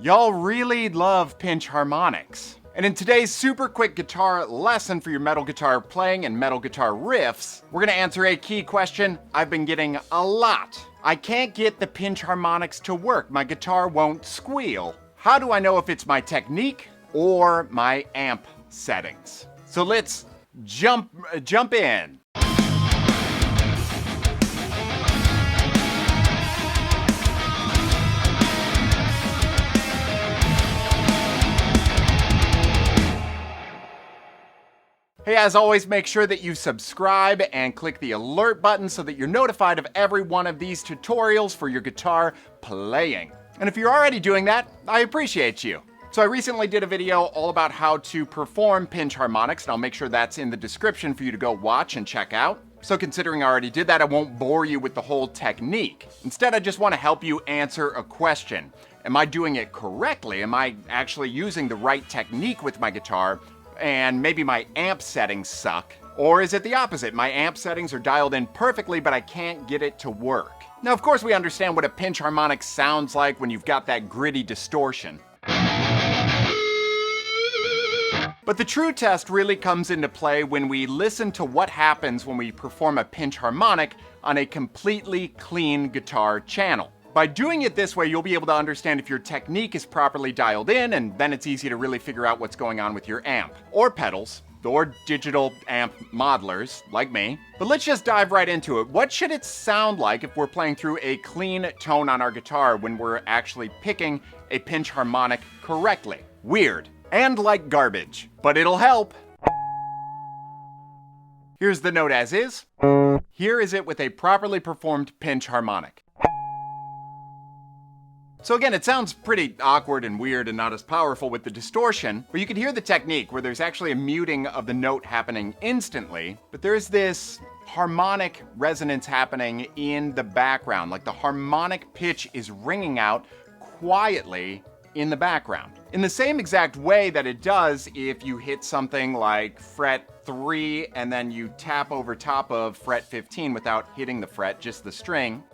Y'all really love pinch harmonics. And in today's super quick guitar lesson for your metal guitar playing and metal guitar riffs, we're gonna answer a key question I've been getting a lot. I can't get the pinch harmonics to work. My guitar won't squeal. How do I know if it's my technique or my amp settings? So let's jump in. Hey, as always, make sure that you subscribe and click the alert button so that you're notified of every one of these tutorials for your guitar playing. And if you're already doing that, I appreciate you. So I recently did a video all about how to perform pinch harmonics, and I'll make sure that's in the description for you to go watch and check out. So considering I already did that, I won't bore you with the whole technique. Instead, I just want to help you answer a question. Am I doing it correctly? Am I actually using the right technique with my guitar? And maybe my amp settings suck? Or is it the opposite? My amp settings are dialed in perfectly, but I can't get it to work. Now, of course, we understand what a pinch harmonic sounds like when you've got that gritty distortion. But the true test really comes into play when we listen to what happens when we perform a pinch harmonic on a completely clean guitar channel. By doing it this way, you'll be able to understand if your technique is properly dialed in, and then it's easy to really figure out what's going on with your amp, or pedals, or digital amp modelers, like me. But let's just dive right into it. What should it sound like if we're playing through a clean tone on our guitar when we're actually picking a pinch harmonic correctly? Weird, and like garbage, but it'll help. Here's the note as is. Here is it with a properly performed pinch harmonic. So again, it sounds pretty awkward and weird and not as powerful with the distortion, but you can hear the technique where there's actually a muting of the note happening instantly, but there's this harmonic resonance happening in the background, like the harmonic pitch is ringing out quietly in the background. In the same exact way that it does if you hit something like fret 3 and then you tap over top of fret 15 without hitting the fret, just the string.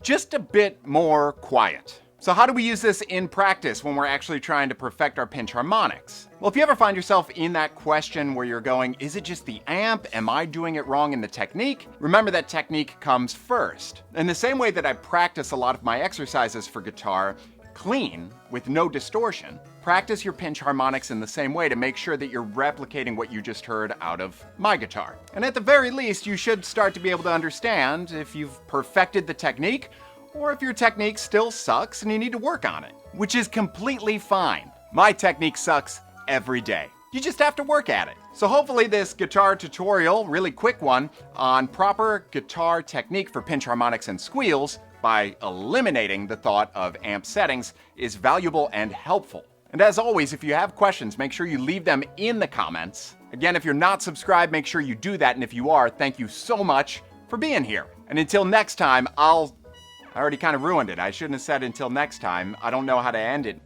Just a bit more quiet. So how do we use this in practice when we're actually trying to perfect our pinch harmonics? Well, if you ever find yourself in that question where you're going, is it just the amp? Am I doing it wrong in the technique? Remember that technique comes first. In the same way that I practice a lot of my exercises for guitar clean, with no distortion, practice your pinch harmonics in the same way to make sure that you're replicating what you just heard out of my guitar. And at the very least, you should start to be able to understand if you've perfected the technique or if your technique still sucks and you need to work on it, which is completely fine. My technique sucks every day. You just have to work at it. So hopefully this guitar tutorial, really quick one, on proper guitar technique for pinch harmonics and squeals by eliminating the thought of amp settings is valuable and helpful. And as always, if you have questions, make sure you leave them in the comments. Again, if you're not subscribed, make sure you do that. And if you are, thank you so much for being here. And until next time, I already kind of ruined it. I shouldn't have said until next time. I don't know how to end it.